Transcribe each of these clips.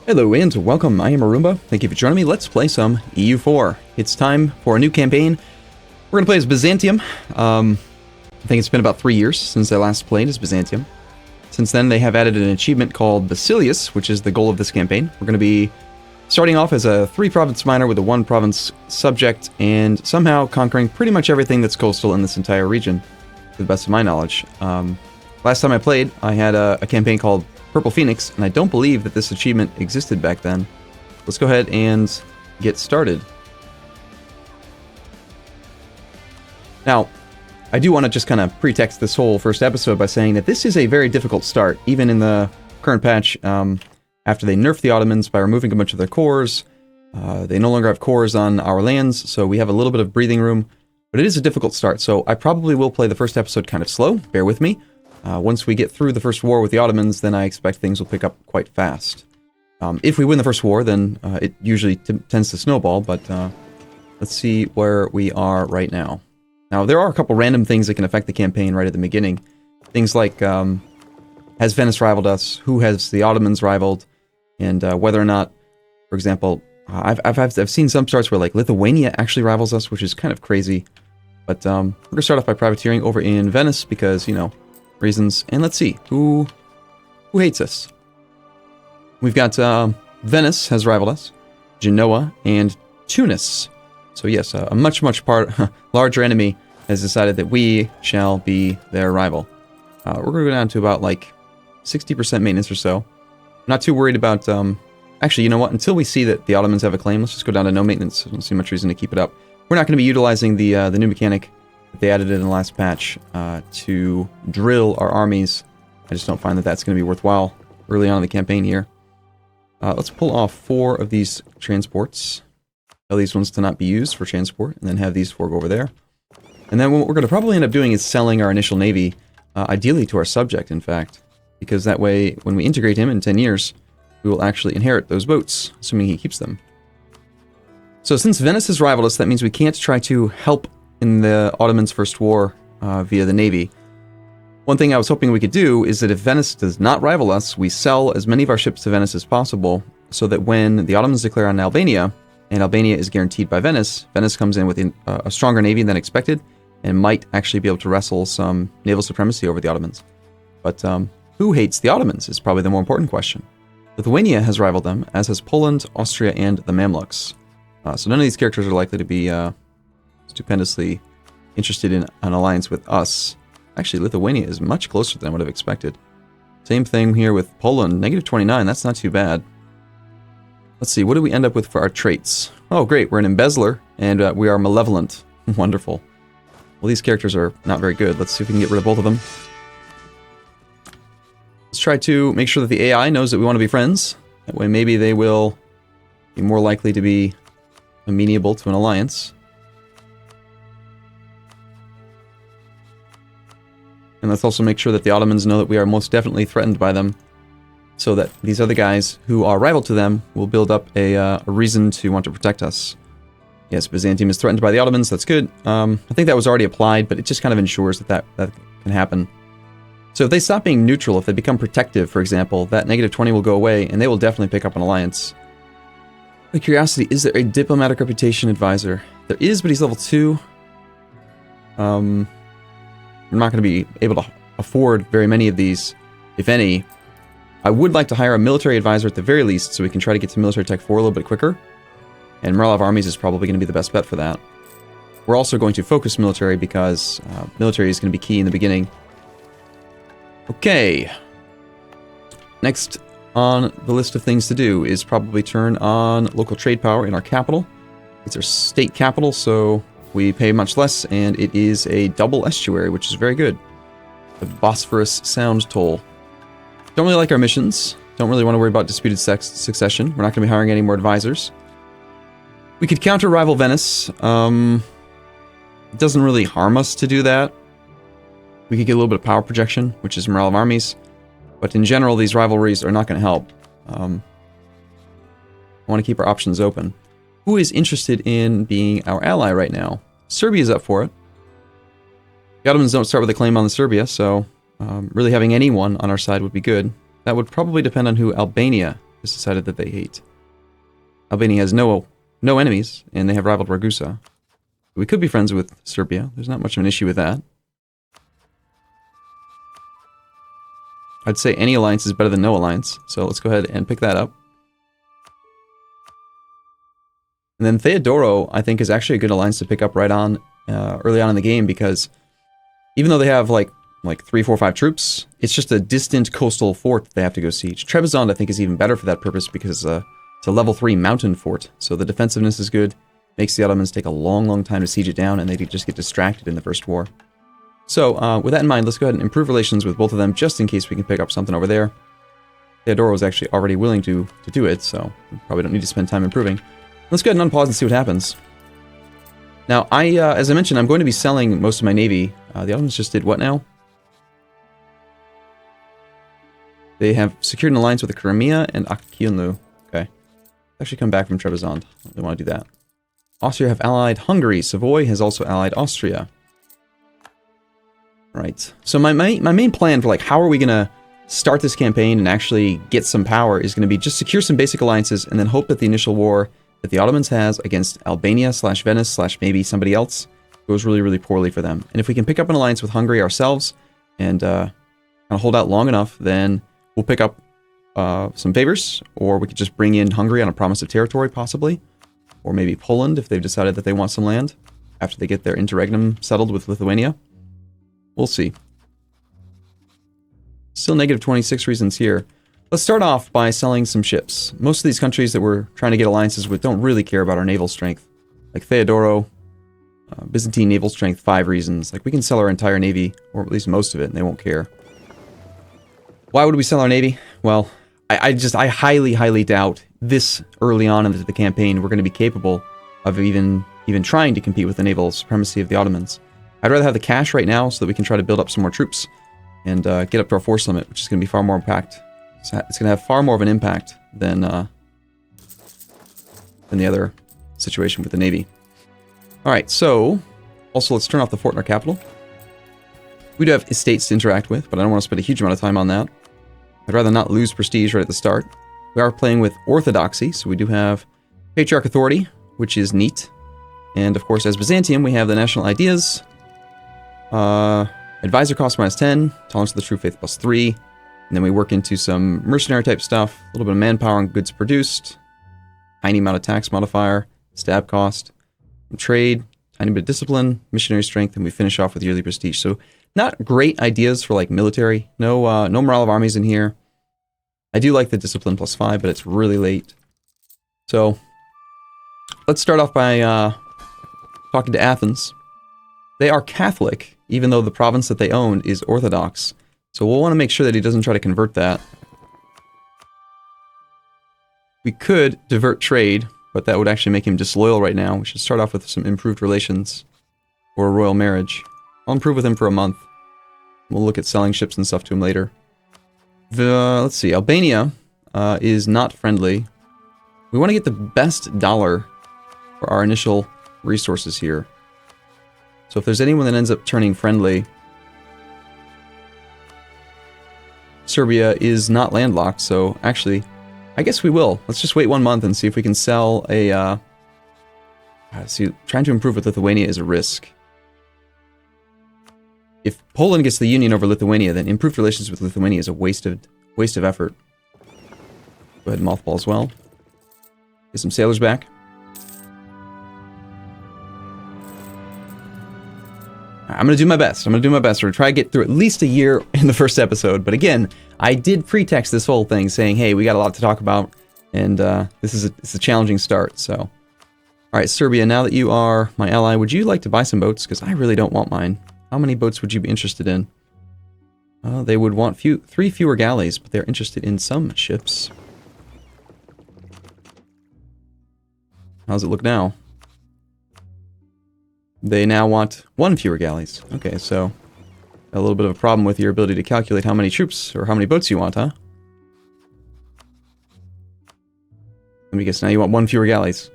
Hello and welcome, I am Arumba. Thank you for joining me. Let's play some EU4. It's time for a new campaign. We're going to play as Byzantium. I think it's been about 3 years since I last played as Byzantium. Since then, they have added an achievement called Basileus, which is the goal of this campaign. We're going to be starting off as a 3-province miner with a 1-province subject, and somehow conquering pretty much everything that's coastal in this entire region, to the best of my knowledge. Last time I played, I had a campaign called Purple Phoenix, and I don't believe that this achievement existed back then. Let's go ahead and get started. Now, I do want to just kind of pretext this whole first episode by saying that this is a very difficult start, even in the current patch. After they nerfed the Ottomans by removing a bunch of their cores, they no longer have cores on our lands, so we have a little bit of breathing room, but it is a difficult start, so I probably will play the first episode kind of slow, bear with me. Once we get through the first war with the Ottomans, then I expect things will pick up quite fast. If we win the first war, then it usually tends to snowball, but let's see where we are right now. Now, there are a couple random things that can affect the campaign right at the beginning. Things like, has Venice rivaled us? Who has the Ottomans rivaled? And whether or not, for example, I've seen some starts where like Lithuania actually rivals us, which is kind of crazy. But we're going to start off by privateering over in Venice because, you know, reasons. And let's see, who hates us? We've got Venice has rivaled us, Genoa, and Tunis. So yes, a much larger enemy has decided that we shall be their rival. We're going to go down to about like 60% maintenance or so. I'm not too worried about... actually, you know what? Until we see that the Ottomans have a claim, let's just go down to no maintenance. I don't see much reason to keep it up. We're not going to be utilizing the new mechanic that they added in the last patch to drill our armies. I just don't find that that's going to be worthwhile early on in the campaign here. Let's pull off 4 of these transports. Tell these ones to not be used for transport, and then have these 4 go over there. And then what we're going to probably end up doing is selling our initial navy, ideally to our subject, in fact. Because that way, when we integrate him in 10 years, we will actually inherit those boats, assuming he keeps them. So since Venice has rivaled us, that means we can't try to help in the Ottomans' first war via the navy. One thing I was hoping we could do is that if Venice does not rival us, we sell as many of our ships to Venice as possible, so that when the Ottomans declare on Albania, and Albania is guaranteed by Venice, Venice comes in with a stronger navy than expected, and might actually be able to wrestle some naval supremacy over the Ottomans. But who hates the Ottomans is probably the more important question. Lithuania has rivaled them, as has Poland, Austria, and the Mamluks. So none of these characters are likely to be stupendously interested in an alliance with us. Actually, Lithuania is much closer than I would have expected. Same thing here with Poland, -29, that's not too bad. Let's see, what do we end up with for our traits? Oh, great, we're an embezzler, and we are malevolent. Wonderful. Well, these characters are not very good. Let's see if we can get rid of both of them. Let's try to make sure that the AI knows that we want to be friends. That way maybe they will be more likely to be amenable to an alliance. And let's also make sure that the Ottomans know that we are most definitely threatened by them, so that these other guys who are rival to them will build up a reason to want to protect us. Yes, Byzantium is threatened by the Ottomans, that's good. I think that was already applied, but it just kind of ensures that can happen. So if they stop being neutral, if they become protective, for example, that -20 will go away, and they will definitely pick up an alliance. Out of curiosity, is there a diplomatic reputation advisor? There is, but he's level 2. I'm not going to be able to afford very many of these, if any. I would like to hire a military advisor at the very least, so we can try to get to military tech 4 a little bit quicker. And morale of armies is probably going to be the best bet for that. We're also going to focus military because military is going to be key in the beginning. Okay. Next on the list of things to do is probably turn on local trade power in our capital. It's our state capital, so we pay much less, and it is a double estuary, which is very good. The Bosphorus Sound Toll. Don't really like our missions. Don't really want to worry about disputed succession. We're not going to be hiring any more advisors. We could counter rival Venice. It doesn't really harm us to do that. We could get a little bit of power projection, which is morale of armies. But in general, these rivalries are not going to help. I want to keep our options open. Who is interested in being our ally right now? Serbia's up for it. The Ottomans don't start with a claim on the Serbia, so really having anyone on our side would be good. That would probably depend on who Albania has decided that they hate. Albania has no enemies, and they have rivaled Ragusa. We could be friends with Serbia. There's not much of an issue with that. I'd say any alliance is better than no alliance, so let's go ahead and pick that up. And then Theodoro, I think, is actually a good alliance to pick up right on, early on in the game, because even though they have like 3, 4, 5 troops, it's just a distant coastal fort that they have to go siege. Trebizond, I think, is even better for that purpose because it's a level 3 mountain fort, so the defensiveness is good, makes the Ottomans take a long, long time to siege it down, and they just get distracted in the first war. So, with that in mind, let's go ahead and improve relations with both of them, just in case we can pick up something over there. Theodoro was actually already willing to do it, so we probably don't need to spend time improving. Let's go ahead and unpause and see what happens. Now, as I mentioned, I'm going to be selling most of my navy. The Ottomans just did what now? They have secured an alliance with the Crimea and Akilnu. Okay. Actually come back from Trebizond. They want to do that. Austria have allied Hungary. Savoy has also allied Austria. Right. So my main plan for like how are we going to start this campaign and actually get some power is going to be just secure some basic alliances and then hope that the initial war that the Ottomans has against Albania / Venice / maybe somebody else goes really, really poorly for them. And if we can pick up an alliance with Hungary ourselves and kind of hold out long enough, then we'll pick up some favors, or we could just bring in Hungary on a promise of territory, possibly. Or maybe Poland if they've decided that they want some land after they get their interregnum settled with Lithuania. We'll see. Still negative 26 reasons here. Let's start off by selling some ships. Most of these countries that we're trying to get alliances with don't really care about our naval strength. Like Theodoro, Byzantine naval strength, 5 reasons. Like we can sell our entire navy, or at least most of it, and they won't care. Why would we sell our navy? Well, I highly, highly doubt this early on in the campaign we're going to be capable of even trying to compete with the naval supremacy of the Ottomans. I'd rather have the cash right now so that we can try to build up some more troops and get up to our force limit, which is going to be far more impact. It's going to have far more of an impact than the other situation with the navy. All right, so also let's turn off the fort in our capital. We do have estates to interact with, but I don't want to spend a huge amount of time on that. I'd rather not lose prestige right at the start. We are playing with orthodoxy, so we do have patriarch authority, which is neat. And of course, as Byzantium, we have the national ideas. Advisor cost -10, tolerance of the true faith +3. And then we work into some mercenary type stuff, a little bit of manpower and goods produced, tiny amount of tax modifier, stab cost, trade, tiny bit of discipline, missionary strength, and we finish off with yearly prestige. So not great ideas for like military. No morale of armies in here. I do like the discipline +5, but it's really late. So let's start off by talking to Athens. They are Catholic, even though the province that they own is Orthodox. So we'll want to make sure that he doesn't try to convert that. We could divert trade, but that would actually make him disloyal right now. We should start off with some improved relations or a royal marriage. I'll improve with him for a month. We'll look at selling ships and stuff to him later. Let's see, Albania is not friendly. We want to get the best dollar for our initial resources here. So if there's anyone that ends up turning friendly, Serbia is not landlocked, so actually, I guess we will. Let's just wait 1 month and see if we can sell a... see, trying to improve with Lithuania is a risk. If Poland gets the union over Lithuania, then improved relations with Lithuania is a waste of effort. Go ahead and mothball as well. Get some sailors back. I'm going to do my best. We're going to try to get through at least a year in the first episode. But again, I did pretext this whole thing saying, hey, we got a lot to talk about. And it's a challenging start. So, all right, Serbia, now that you are my ally, would you like to buy some boats? Because I really don't want mine. How many boats would you be interested in? They would want 3 fewer galleys, but they're interested in some ships. How's it look now? They now want 1 fewer galleys. Okay, so a little bit of a problem with your ability to calculate how many troops or how many boats you want, huh? Let me guess, now you want 1 fewer galleys.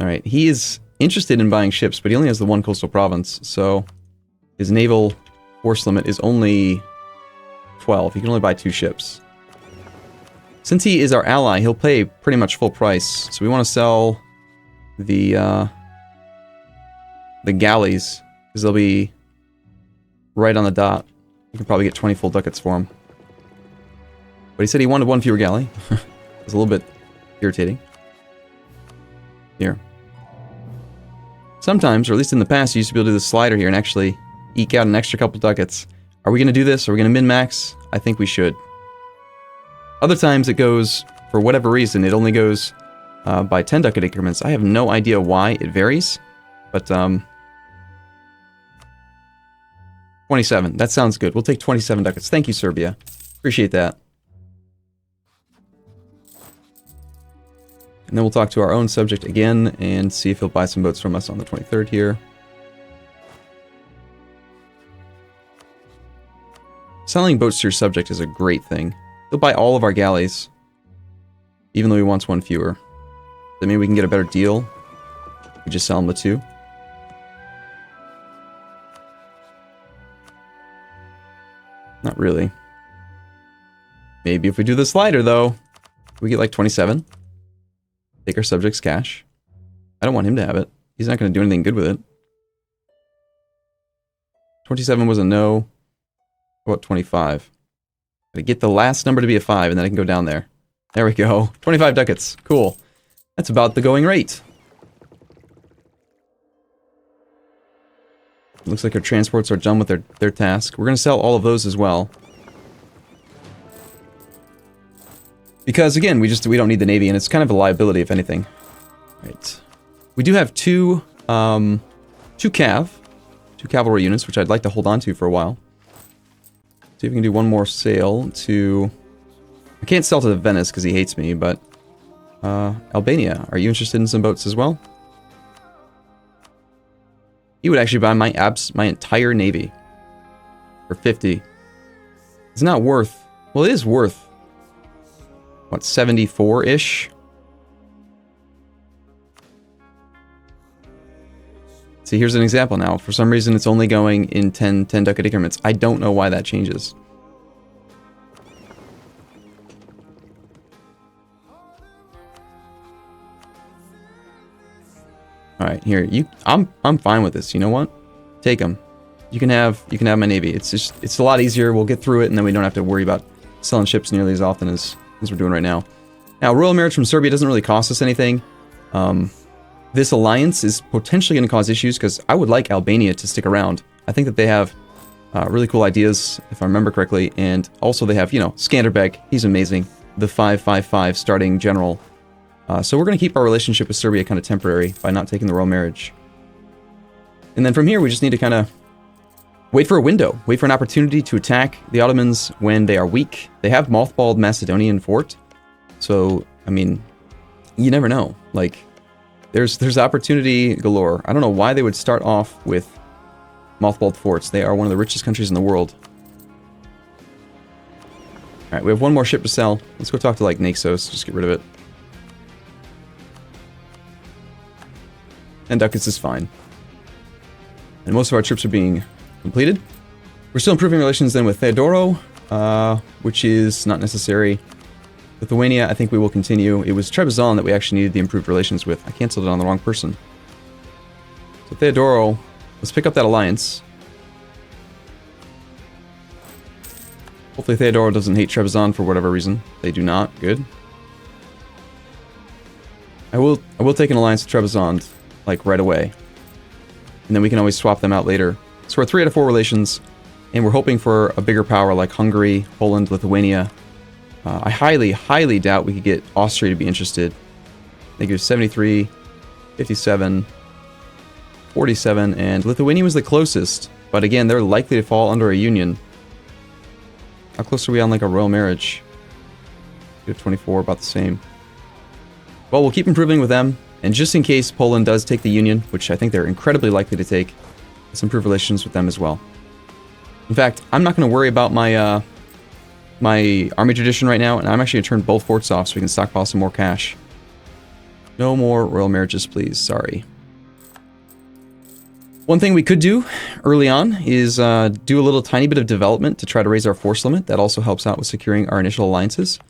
Alright, he is interested in buying ships, but he only has the 1 coastal province, so his naval force limit is only 12. He can only buy 2 ships. Since he is our ally, he'll pay pretty much full price. So we want to sell the galleys, because they'll be right on the dot. You can probably get 20 full ducats for him. But he said he wanted one fewer galley. It's a little bit irritating. Here. Sometimes, or at least in the past, you used to be able to do the slider here and actually eke out an extra couple ducats. Are we going to do this? Are we going to min-max? I think we should. Other times it goes, for whatever reason, it only goes by 10 ducat increments. I have no idea why it varies, but 27. That sounds good. We'll take 27 ducats. Thank you, Serbia. Appreciate that. And then we'll talk to our own subject again and see if he'll buy some boats from us on the 23rd here. Selling boats to your subject is a great thing. He'll buy all of our galleys, even though he wants one fewer. That means we can get a better deal. We just sell him the 2. Not really. Maybe if we do the slider, though, we get like 27. Take our subject's cash. I don't want him to have it. He's not going to do anything good with it. 27 was a no. What about 25? Gotta get the last number to be a 5, and then I can go down there. There we go. 25 ducats. Cool. That's about the going rate. Looks like our transports are done with their task. We're going to sell all of those as well. Because, again, we don't need the Navy, and it's kind of a liability, if anything. Right. We do have two cavalry units, which I'd like to hold on to for a while. See if we can do one more sale to... I can't sell to Venice because he hates me, but... Albania, are you interested in some boats as well? He would actually buy my entire navy. For 50. It's not worth... Well, it is worth... What, 74-ish? See, here's an example now. For some reason, it's only going in 10 ducat increments. I don't know why that changes. Alright, here. I'm fine with this. You know what? Take them. You can have my navy. It's a lot easier. We'll get through it, and then we don't have to worry about selling ships nearly as often as we're doing right now. Now, royal marriage from Serbia doesn't really cost us anything. This alliance is potentially going to cause issues because I would like Albania to stick around. I think that they have really cool ideas, if I remember correctly, and also they have, Skanderbeg. He's amazing. The 555 starting general. So we're going to keep our relationship with Serbia kind of temporary by not taking the royal marriage. And then from here, we just need to kind of wait for a window. Wait for an opportunity to attack the Ottomans when they are weak. They have mothballed Macedonian fort. So, I mean, you never know. Like... There's opportunity galore. I don't know why they would start off with mothballed forts. They are one of the richest countries in the world. Alright, we have one more ship to sell. Let's go talk to, like, Naxos. Just get rid of it. 10 ducats is fine. And most of our trips are being completed. We're still improving relations then with Theodoro, which is not necessary. Lithuania, I think we will continue. It was Trebizond that we actually needed the improved relations with. I canceled it on the wrong person. So Theodoro, let's pick up that alliance. Hopefully Theodoro doesn't hate Trebizond for whatever reason. They do not. Good. I will take an alliance with Trebizond, like, right away. And then we can always swap them out later. So we're 3 out of 4 relations, and we're hoping for a bigger power like Hungary, Poland, Lithuania. I highly, highly doubt we could get Austria to be interested. I think it was 73, 57, 47, and Lithuania was the closest. But again, they're likely to fall under a union. How close are we on, like, a royal marriage? We have 24, about the same. Well, we'll keep improving with them. And just in case Poland does take the union, which I think they're incredibly likely to take, let's improve relations with them as well. In fact, I'm not going to worry about my army tradition right now, and I'm actually going to turn both forts off so we can stockpile some more cash. No more royal marriages, please. Sorry. One thing we could do early on is do a little tiny bit of development to try to raise our force limit. That also helps out with securing our initial alliances.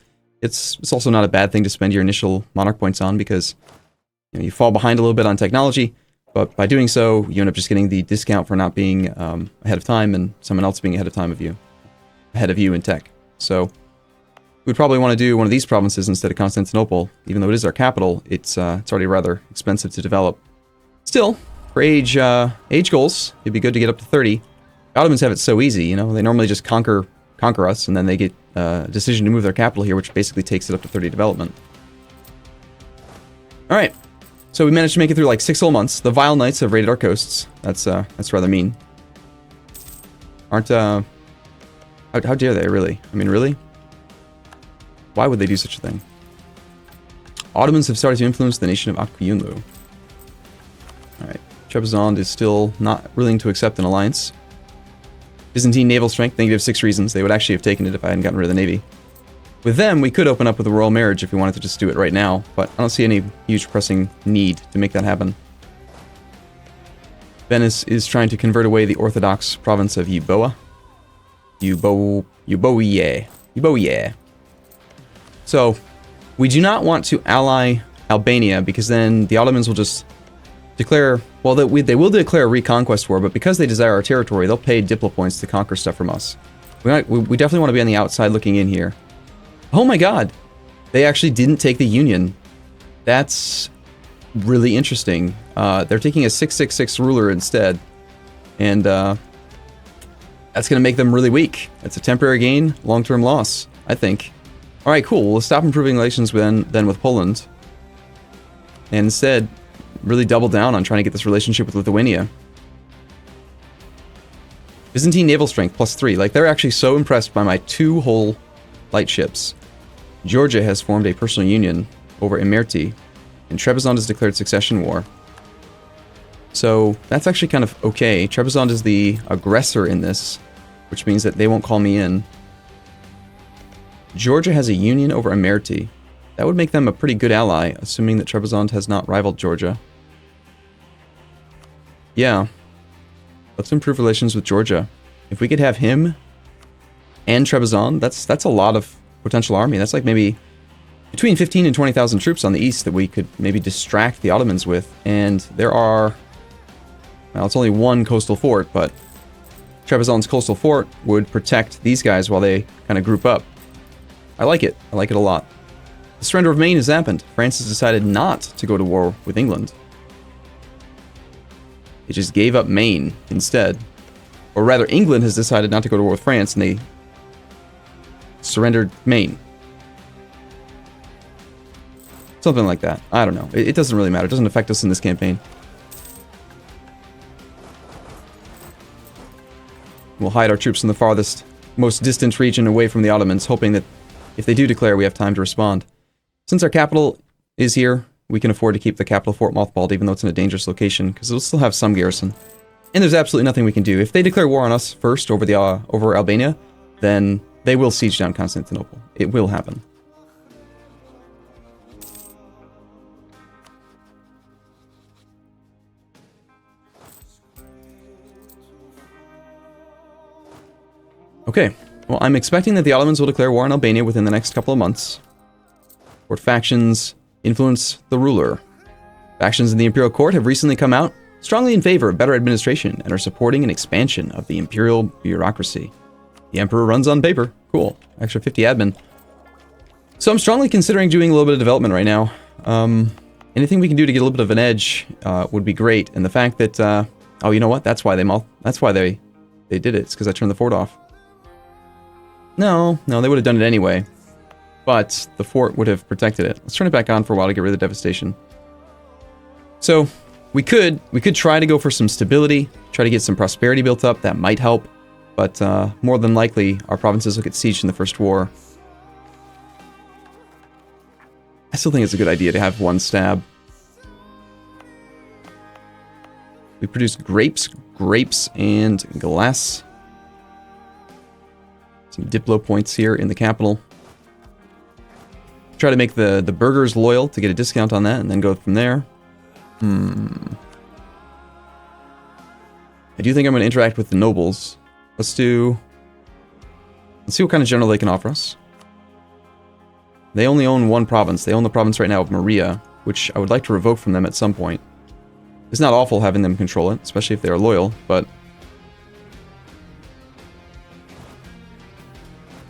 It's also not a bad thing to spend your initial monarch points on, because you fall behind a little bit on technology, but by doing so, you end up just getting the discount for not being ahead of time, and someone else being ahead of you in tech. So we'd probably want to do one of these provinces instead of Constantinople. Even though it is our capital, it's already rather expensive to develop. Still, for age goals, it'd be good to get up to 30. The Ottomans have it so easy, you know, they normally just conquer us, and then they get a decision to move their capital here, which basically takes it up to 30 development. Alright, so we managed to make it through like 6 whole months. The Vile Knights have raided our coasts. That's rather mean. How dare they, really? I mean, really? Why would they do such a thing? Ottomans have started to influence the nation of Akyunlu. Alright, Trebizond is still not willing to accept an alliance. Byzantine naval strength, -6 reasons. They would actually have taken it if I hadn't gotten rid of the navy. With them, we could open up with a royal marriage if we wanted to just do it right now, but I don't see any huge pressing need to make that happen. Venice is trying to convert away the Orthodox province of Euboea. Euboea. So, we do not want to ally Albania, because then the Ottomans will just declare, well, they will declare a reconquest war, but because they desire our territory, they'll pay diplo points to conquer stuff from us. We definitely want to be on the outside looking in here. Oh my god! They actually didn't take the Union. That's really interesting. They're taking a 666 ruler instead, and that's going to make them really weak. It's a temporary gain, long-term loss, I think. Alright, cool. We'll stop improving relations then with Poland, and instead really double down on trying to get this relationship with Lithuania. Byzantine naval strength +3. Like, they're actually so impressed by my 2 whole light ships. Georgia has formed a personal union over Imerti, and Trebizond has declared succession war. So that's actually kind of okay. Trebizond is the aggressor in this, which means that they won't call me in. Georgia has a union over Imerti. That would make them a pretty good ally, assuming that Trebizond has not rivaled Georgia. Yeah. Let's improve relations with Georgia. If we could have him and Trebizond, that's a lot of potential army. That's like maybe between 15 and 20,000 troops on the east that we could maybe distract the Ottomans with. And there are, well, it's only one coastal fort, but Trebizond's coastal fort would protect these guys while they kind of group up. I like it. I like it a lot. The surrender of Maine has happened. France has decided not to go to war with England. It just gave up Maine instead. Or rather, England has decided not to go to war with France, and they surrendered Maine. Something like that. I don't know. It doesn't really matter. It doesn't affect us in this campaign. We'll hide our troops in the farthest, most distant region away from the Ottomans, hoping that if they do declare, we have time to respond. Since our capital is here, we can afford to keep the capital fort mothballed, even though it's in a dangerous location, because it'll still have some garrison. And there's absolutely nothing we can do. If they declare war on us first over Albania, then they will siege down Constantinople. It will happen. Okay, well, I'm expecting that the Ottomans will declare war on Albania within the next couple of months. Court factions influence the ruler. Factions in the imperial court have recently come out strongly in favor of better administration and are supporting an expansion of the imperial bureaucracy. The emperor runs on paper. Cool. Extra 50 admin. So I'm strongly considering doing a little bit of development right now. Anything we can do to get a little bit of an edge would be great. And the fact that, oh, you know what? That's why they did it. It's because I turned the fort off. No, they would have done it anyway. But the fort would have protected it. Let's turn it back on for a while to get rid of the devastation. So we could try to go for some stability, try to get some prosperity built up. That might help. But more than likely, our provinces will get sieged in the first war. I still think it's a good idea to have one stab. We produce grapes, and glass. Some diplo points here in the capital. Try to make the burghers loyal to get a discount on that, and then go from there. I do think I'm going to interact with the nobles. Let's see what kind of general they can offer us. They only own one province. They own the province right now of Mare, which I would like to revoke from them at some point. It's not awful having them control it, especially if they are loyal, but...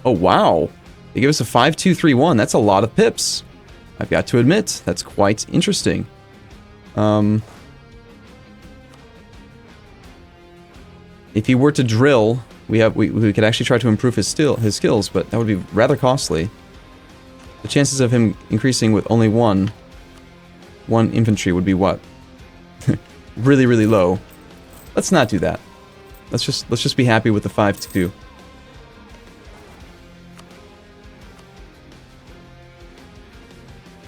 Oh, wow! They give us a 5-2-3-1. That's a lot of pips. I've got to admit, that's quite interesting. If he were to drill, we could actually try to improve his skills, but that would be rather costly. The chances of him increasing with only one infantry would be what? Really, really low. Let's not do that. Let's just be happy with the 5-2.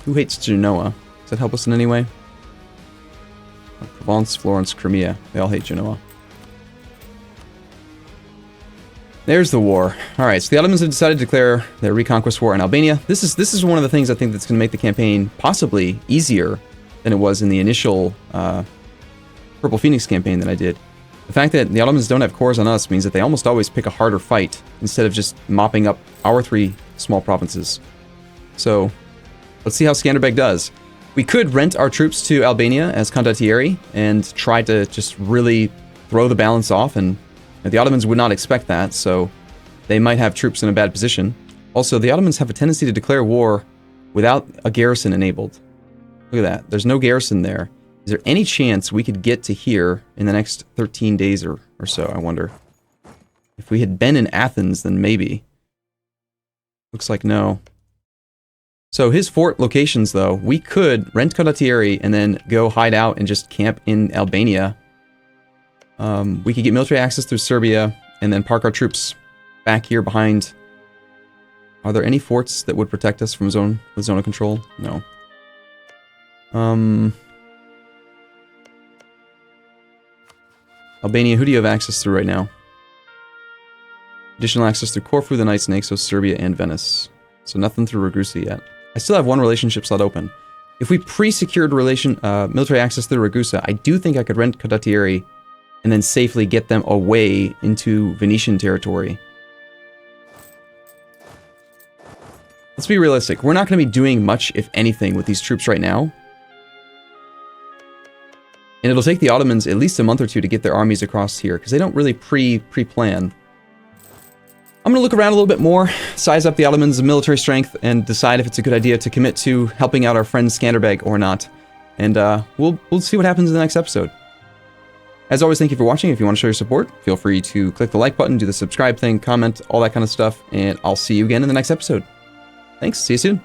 Who hates Genoa? Does that help us in any way? Provence, Florence, Crimea. They all hate Genoa. There's the war. Alright, so the Ottomans have decided to declare their reconquest war in Albania. This is one of the things I think that's going to make the campaign possibly easier than it was in the initial Purple Phoenix campaign that I did. The fact that the Ottomans don't have cores on us means that they almost always pick a harder fight instead of just mopping up our 3 small provinces. So, let's see how Skanderbeg does. We could rent our troops to Albania as condottieri and try to just really throw the balance off, and the Ottomans would not expect that, so they might have troops in a bad position. Also, the Ottomans have a tendency to declare war without a garrison enabled. Look at that. There's no garrison there. Is there any chance we could get to here in the next 13 days or so, I wonder? If we had been in Athens, then maybe. Looks like no. So his fort locations, though, we could rent condottieri and then go hide out and just camp in Albania. We could get military access through Serbia and then park our troops back here behind. Are there any forts that would protect us from zone of control? No. Albania, who do you have access through right now? Additional access through Corfu, the Knights, Naxos, Serbia, and Venice. So nothing through Ragusa yet. I still have one relationship slot open. If we pre-secured military access through Ragusa, I do think I could rent condottieri and then safely get them away into Venetian territory. Let's be realistic. We're not going to be doing much, if anything, with these troops right now. And it'll take the Ottomans at least a month or two to get their armies across here, because they don't really pre-plan. I'm going to look around a little bit more, size up the Ottomans' military strength, and decide if it's a good idea to commit to helping out our friend Skanderbeg or not. And we'll see what happens in the next episode. As always, thank you for watching. If you want to show your support, feel free to click the like button, do the subscribe thing, comment, all that kind of stuff, and I'll see you again in the next episode. Thanks, see you soon.